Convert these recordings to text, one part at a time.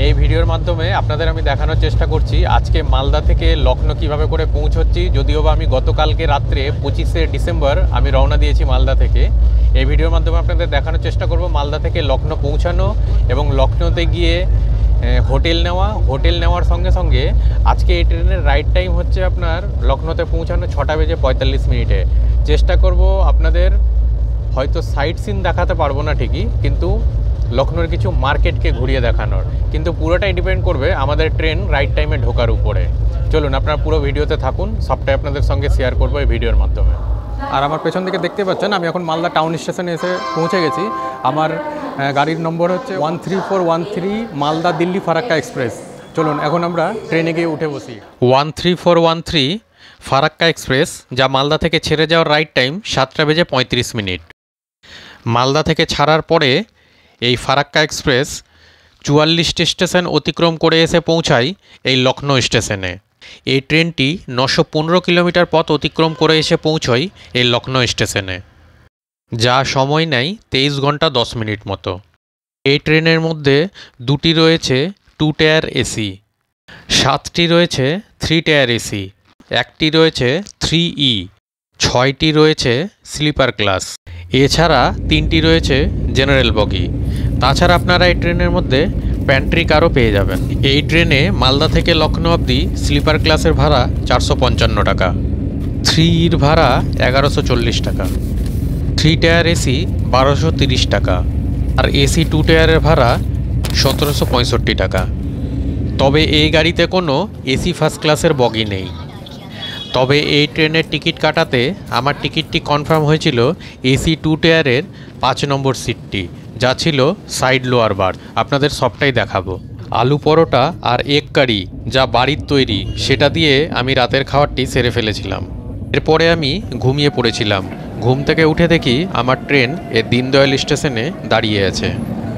এই ভিডিওর মাধ্যমে আপনাদের আমি দেখানোর চেষ্টা করছি আজকে মালদা থেকে লখনউ কিভাবে করে পৌঁছচ্ছি। যদিও বা আমি গতকালকে রাত্রে 25শে ডিসেম্বর আমি রওনা দিয়েছি মালদা থেকে। এই ভিডিওর মাধ্যমে আপনাদের দেখানোর চেষ্টা করব মালদা থেকে লখনউ পৌঁছানো এবং লখনউতে গিয়ে হোটেল নেওয়ার সঙ্গে সঙ্গে আজকে এই ট্রেনের রাইড টাইম হচ্ছে আপনার লখনউতে পৌঁছানো 6টা বেজে 45 মিনিটে। চেষ্টা করব আপনাদের হয়তো সাইট সিন দেখাতে পারবো না ঠিকই, কিন্তু লখনউর কিছু মার্কেটকে ঘুরিয়ে দেখানোর, কিন্তু পুরোটাই ডিপেন্ড করবে আমাদের ট্রেন রাইট টাইমে ঢোকার উপরে। চলুন আপনারা পুরো ভিডিওতে থাকুন, সবটাই আপনাদের সঙ্গে শেয়ার করবো এই ভিডিওর মাধ্যমে। আর আমার পেছন থেকে দেখতে পাচ্ছেন আমি এখন মালদা টাউন স্টেশনে এসে পৌঁছে গেছি। আমার গাড়ির নম্বর হচ্ছে 13413 মালদা দিল্লি ফারাক্কা এক্সপ্রেস। চলুন এখন আমরা ট্রেনে গিয়ে উঠে বসি। 13413 ফারাক্কা এক্সপ্রেস, যা মালদা থেকে ছেড়ে যাওয়ার রাইট টাইম 7টা বেজে 35 মিনিট। মালদা থেকে ছাড়ার পরে এই ফারাক্কা এক্সপ্রেস 44টি স্টেশন অতিক্রম করে এসে পৌঁছায় এই লখনউ স্টেশনে। এই ট্রেনটি 915 কিলোমিটার পথ অতিক্রম করে এসে পৌঁছয় এই লখনউ স্টেশনে, যা সময় নেয় 23 ঘন্টা 10 মিনিট মতো। এই ট্রেনের মধ্যে 2টি রয়েছে 2 টায়ার এসি, 7টি রয়েছে 3 টায়ার এসি, 1টি রয়েছে 3E, 6টি রয়েছে স্লিপার ক্লাস, এছাড়া 3টি রয়েছে জেনারেল বগি। তাছাড়া আপনারা এই ট্রেনের মধ্যে প্যান্ট্রি কারও পেয়ে যাবেন। এই ট্রেনে মালদা থেকে লখনউ অবধি স্লিপার ক্লাসের ভাড়া 455 টাকা, 3Eর ভাড়া 1140 টাকা, 3 টায়ার এসি 1230 টাকা, আর এসি 2 টায়ারের ভাড়া 1765 টাকা। তবে এই গাড়িতে কোনো এসি ফার্স্ট ক্লাসের বগি নেই। তবে এই ট্রেনের টিকিট কাটাতে আমার টিকিটটি কনফার্ম হয়েছিল এসি 2 টায়ারের 5 নম্বর সিটটি, যা ছিল সাইড লোয়ার বার্থ। আপনাদের সবটাই দেখাবো। আলু পরোটা আর এগ কারি, যা বাড়ির তৈরি, সেটা দিয়ে আমি রাতের খাবারটি সেরে ফেলেছিলাম। এরপরে আমি ঘুমিয়ে পড়েছিলাম। ঘুম থেকে উঠে দেখি আমার ট্রেন এর দীনদয়াল স্টেশনে দাঁড়িয়ে আছে।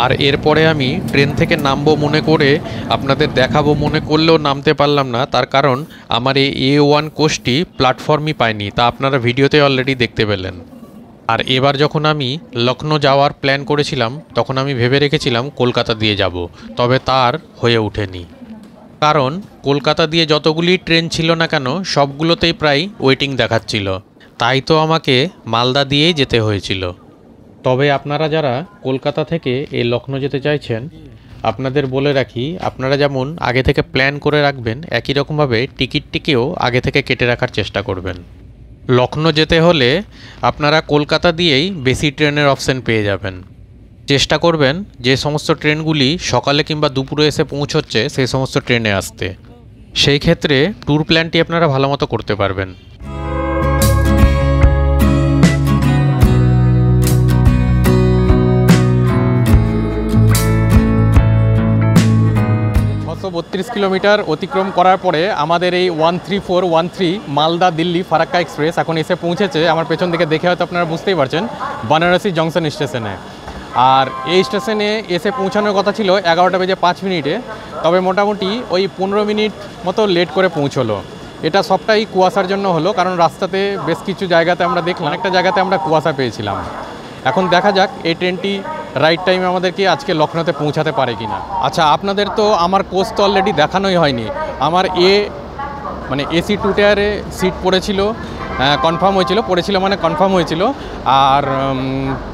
আর এরপরে আমি ট্রেন থেকে নামবো মনে করে আপনাদের দেখাবো মনে করলেও নামতে পারলাম না, তার কারণ আমার এই A1 কোচটি প্ল্যাটফর্মই পায়নি, তা আপনারা ভিডিওতে অলরেডি দেখতে পেলেন। আর এবার যখন আমি লখনউ যাওয়ার প্ল্যান করেছিলাম তখন আমি ভেবে রেখেছিলাম কলকাতা দিয়ে যাব, তবে তার হয়ে ওঠেনি। কারণ কলকাতা দিয়ে যতগুলি ট্রেন ছিল না কেন সবগুলোতেই প্রায় ওয়েটিং দেখাচ্ছিল, তাই তো আমাকে মালদা দিয়েই যেতে হয়েছিল। তবে আপনারা যারা কলকাতা থেকে এই লখনউ যেতে চাইছেন, আপনাদের বলে রাখি আপনারা যেমন আগে থেকে প্ল্যান করে রাখবেন, একই রকমভাবে টিকিটটিকেও আগে থেকে কেটে রাখার চেষ্টা করবেন। লখনউ যেতে হলে আপনারা কলকাতা দিয়েই বেশি ট্রেনের অপশান পেয়ে যাবেন। চেষ্টা করবেন যে সমস্ত ট্রেনগুলি সকালে কিংবা দুপুরে এসে পৌঁছচ্ছে সেই সমস্ত ট্রেনে আসতে। সেই ক্ষেত্রে ট্যুর প্ল্যানটি আপনারা ভালো মতো করতে পারবেন। 32 কিলোমিটার অতিক্রম করার পরে আমাদের এই 13413 মালদা দিল্লি ফারাক্কা এক্সপ্রেস এখন এসে পৌঁছেছে। আমার পেছন দিকে দেখে হয়তো আপনারা বুঝতেই পারছেন, বানারসি জংশন স্টেশনে। আর এই স্টেশনে এসে পৌঁছানোর কথা ছিল 11টা বেজে 5 মিনিটে, তবে মোটামুটি ওই 15 মিনিট মতো লেট করে পৌঁছলো। এটা সবটাই কুয়াশার জন্য হলো, কারণ রাস্তাতে বেশ কিছু জায়গাতে আমরা দেখলাম, একটা জায়গাতে আমরা কুয়াশা পেয়েছিলাম। এখন দেখা যাক এই ট্রেনটি রাইট টাইমে আমাদেরকে আজকে লখনউতে পৌঁছাতে পারে কিনা। আচ্ছা, আপনাদের তো আমার কোচ তো অলরেডি দেখানোই হয়নি। আমার এসি 2 টায়ারে সিট পড়েছিল, কনফার্ম হয়েছিল, কনফার্ম হয়েছিল। আর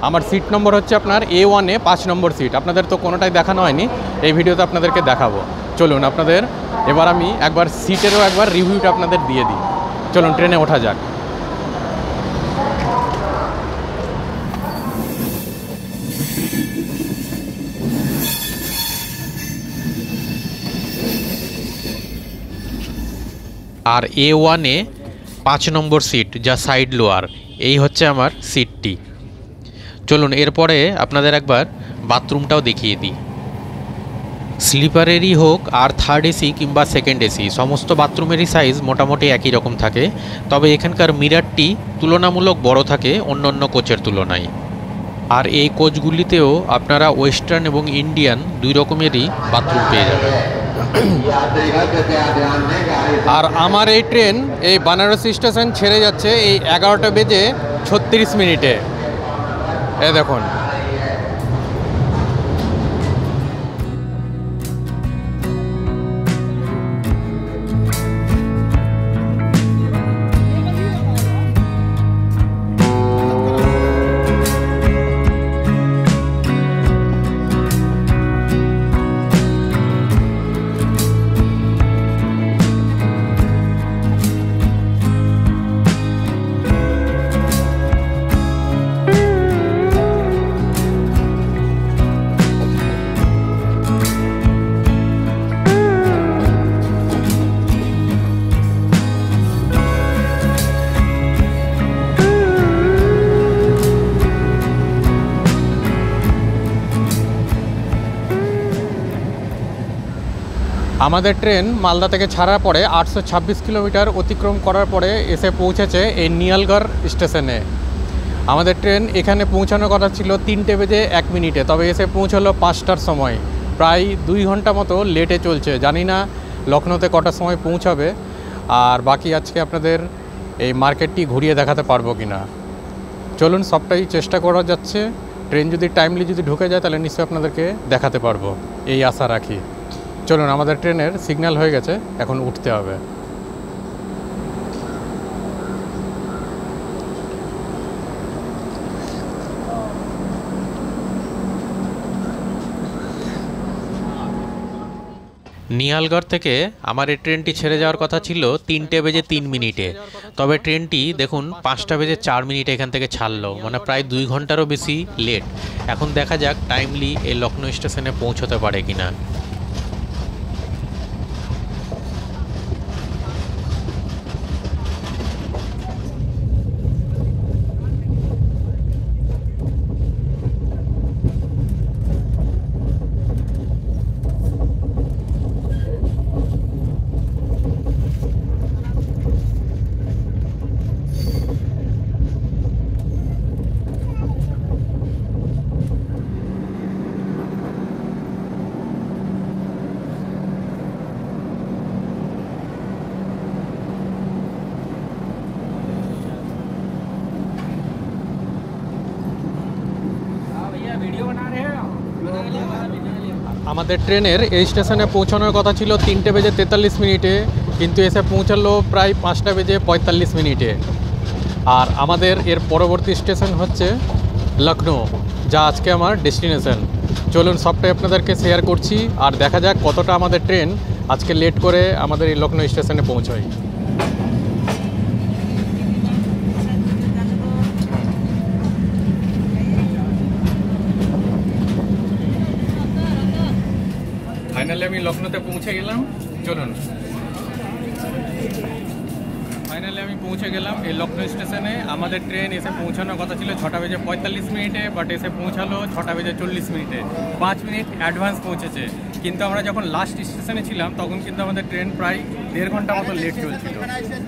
আমার সিট নম্বর হচ্ছে আপনার A1-এ 5 নম্বর সিট। আপনাদের তো কোনোটাই দেখানো হয়নি, এই ভিডিওতে আপনাদেরকে দেখাবো। চলুন আপনাদের এবার আমি একবার সিটেরও একবার রিভিউটা আপনাদের দিয়ে দিই। চলুন ট্রেনে ওঠা যাক। আর A1-এ 5 নম্বর সিট, যা সাইড লোয়ার, এই হচ্ছে আমার সিটটি। চলুন এরপরে আপনাদের একবার বাথরুমটাও দেখিয়ে দিই। স্লিপারেরই হোক আর থার্ড এসি কিংবা সেকেন্ড এসি, সমস্ত বাথরুমেরই সাইজ মোটামুটি একই রকম থাকে, তবে এখানকার মিরারটি তুলনামূলক বড় থাকে অন্য অন্য কোচের তুলনায়। আর এই কোচগুলিতেও আপনারা ওয়েস্টার্ন এবং ইন্ডিয়ান 2 রকমেরই বাথরুম পেয়ে যাবেন। আর আমার এই ট্রেন এই বানারসি স্টেশন ছেড়ে যাচ্ছে এই 11টা বেজে 36 মিনিটে। এ দেখুন আমাদের ট্রেন মালদা থেকে ছাড়ার পরে 826 কিলোমিটার অতিক্রম করার পরে এসে পৌঁছেছে এই নিয়ালগড় স্টেশনে। আমাদের ট্রেন এখানে পৌঁছানোর কথা ছিল 3টে বেজে 1 মিনিটে, তবে এসে পৌঁছলো 5টার সময়। প্রায় 2 ঘন্টা মতো লেটে চলছে। জানি না লখনৌতে কটার সময় পৌঁছাবে, আর বাকি আজকে আপনাদের এই মার্কেটটি ঘুরিয়ে দেখাতে পারবো কি না। চলুন, সবটাই চেষ্টা করা যাচ্ছে। ট্রেন যদি টাইমলি ঢুকে যায় তাহলে নিশ্চয়ই আপনাদেরকে দেখাতে পারবো, এই আশা রাখি। চলুন, আমাদের ট্রেনের সিগন্যাল হয়ে গেছে, এখন উঠতে হবে। নিয়ালগড় থেকে আমার এই ট্রেনটি ছেড়ে যাওয়ার কথা ছিল 3টে বেজে 3 মিনিটে, তবে ট্রেনটি দেখুন 5টা বেজে 4 মিনিটে এখান থেকে ছাড়লো, মানে প্রায় 2 ঘন্টারও বেশি লেট। এখন দেখা যাক টাইমলি এই লখনৌ স্টেশনে পৌঁছতে পারে কিনা। আমাদের ট্রেনের এই স্টেশনে পৌঁছানোর কথা ছিল 3টে বেজে 43 মিনিটে, কিন্তু এসে পৌঁছালো প্রায় 5টা বেজে 45 মিনিটে। আর আমাদের এর পরবর্তী স্টেশন হচ্ছে লখনৌ, যা আজকে আমার ডেস্টিনেশন। চলুন, সবটাই আপনাদেরকে শেয়ার করছি, আর দেখা যাক কতটা আমাদের ট্রেন আজকে লেট করে আমাদের এই লখনৌ স্টেশনে পৌঁছায়। ফাইনালি আমি লখনৌতে পৌঁছে গেলাম। চলুন, ফাইনালি আমি পৌঁছে গেলাম এই লখনৌ স্টেশনে। আমাদের ট্রেন এসে পৌঁছানোর কথা ছিল 6টা বেজে 45 মিনিটে, বাট এসে পৌঁছালো 6টা বেজে 40 মিনিটে। 5 মিনিট অ্যাডভান্স পৌঁছেছে। কিন্তু আমরা যখন লাস্ট স্টেশনে ছিলাম তখন কিন্তু আমাদের ট্রেন প্রায় 1.5 ঘন্টা মতো লেট চলছিল।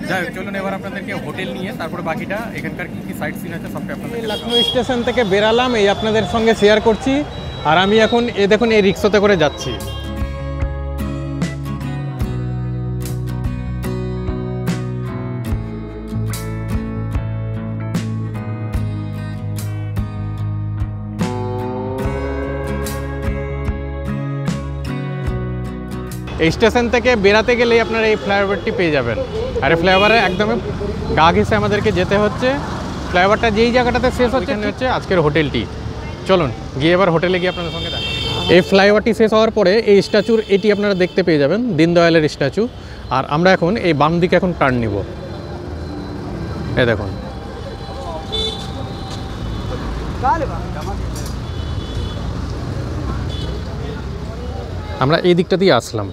যাই হোক, চলুন এবার আপনাদেরকে হোটেল নিয়ে তারপরে বাকিটা এখানকার কী কী সাইট সিন আছে সবটা আপনাদের। লখনৌ স্টেশন থেকে বেরালাম, এই আপনাদের সঙ্গে শেয়ার করছি। আর আমি এখন দেখুন এই রিক্সাতে করে যাচ্ছি। এই স্টেশন থেকে বেরাতে গেলেই আপনারা এই ফ্লাইওভারটি পেয়ে যাবেন। আর এই ফ্লাইওভারে একদম গা ঘেঁষে আমাদেরকে যেতে হচ্ছে। ফ্লাইওভারটা যেই জায়গাটাতে শেষ হচ্ছে আজকের হোটেলটি। চলুন গিয়ে এবার হোটেলে গিয়ে আপনাদের সঙ্গে দেখা। এই ফ্লাইওভারটি শেষ হওয়ার পরে এই স্ট্যাচুর এটি আপনারা দেখতে পেয়ে যাবেন, দীনদয়ালের স্ট্যাচু। আর আমরা এখন এই বাম দিকে এখন টার্ন নিব। এই দেখুন, আমরা এই দিকটা দিয়ে আসলাম।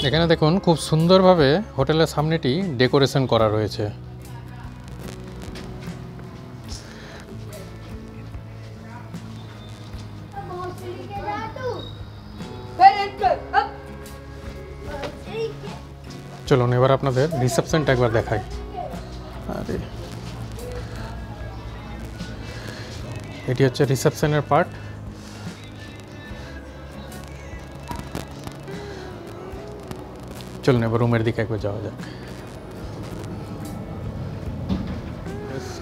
এখানে দেখুন খুব সুন্দরভাবে হোটেলের সামনেটি ডেকোরেশন করা রয়েছে। চলুন এবার আপনাদের রিসেপশনটা একবার দেখাই। আরে এটি হচ্ছে রিসেপশনের পার্ট। চলুন এবার রুমের দিকে একবার যাওয়া যাক।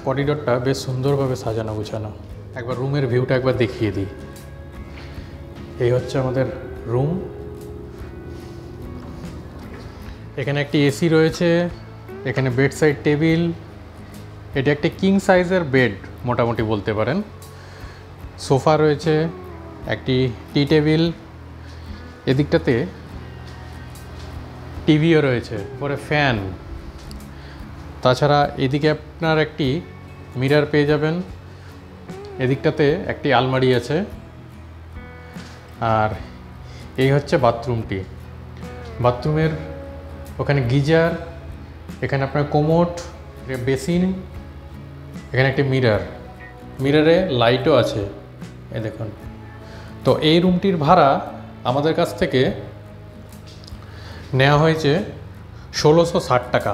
করিডোরটা বেশ সুন্দরভাবে সাজানো গুছানো। একবার রুমের ভিউটা একবার দেখিয়ে দিই। এই হচ্ছে আমাদের রুম। এখানে একটি এসি রয়েছে, এখানে বেড সাইড টেবিল। এটি একটি কিং সাইজের বেড মোটামুটি বলতে পারেন। সোফা রয়েছে, একটি টি টেবিল, এদিকটাতে টিভিও রয়েছে, পরে ফ্যান। তাছাড়া এদিকে আপনার একটি মিরর পেয়ে যাবেন, এদিকটাতে একটি আলমারি আছে। আর এই হচ্ছে বাথরুমটি। বাথরুমের ওখানে গিজার, এখানে আপনার কোমোড, বেসিন, এখানে একটি মিরর, মিররে লাইটও আছে, এ দেখুন। তো এই রুমটির ভাড়া আমাদের কাছ থেকে নেওয়া হয়েছে 1660 টাকা।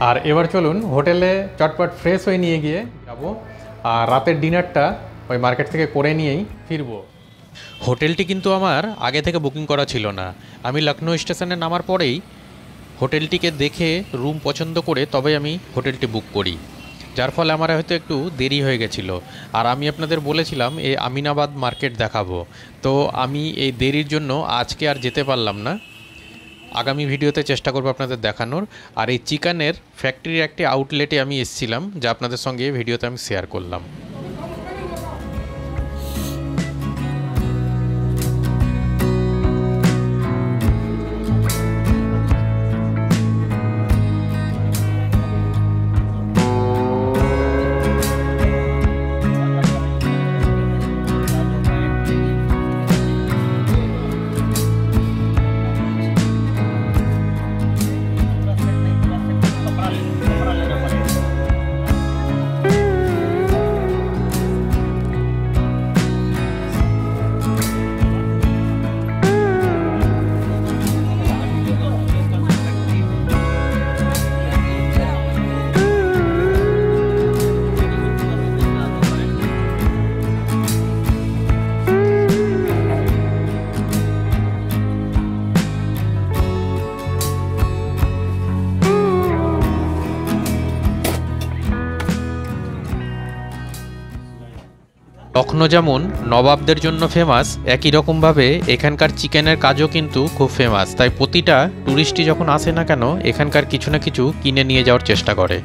আর এবার চলুন হোটেলে চটপট ফ্রেশ হয়ে নিয়ে গিয়ে যাবো, আর রাতের ডিনারটা ওই মার্কেট থেকে করে নিয়েই ফিরবো। হোটেলটি কিন্তু আমার আগে থেকে বুকিং করা ছিল না। আমি লখনৌ স্টেশনে নামার পরেই হোটেলটিকে দেখে রুম পছন্দ করে তবে আমি হোটেলটি বুক করি, যার ফলে আমার হয়তো একটু দেরি হয়ে গেছিলো। আর আমি আপনাদের বলেছিলাম এই আমিনাবাদ মার্কেট দেখাবো, তো আমি এই দেরির জন্য আজকে আর যেতে পারলাম না। আগামী ভিডিওতে চেষ্টা করবো আপনাদের দেখানোর। আর এই চিকেনের ফ্যাক্টরির একটি আউটলেটে আমি এসেছিলাম, যা আপনাদের সঙ্গে ভিডিওতে আমি শেয়ার করলাম। লখনৌ যেমন নবাবদের জন্য ফেমাস, একই রকমভাবে এখানকার চিকেনের কাজও কিন্তু খুব ফেমাস। তাই প্রতিটা ট্যুরিস্টই যখন আসে না কেন এখানকার কিছু না কিছু কিনে নিয়ে যাওয়ার চেষ্টা করে।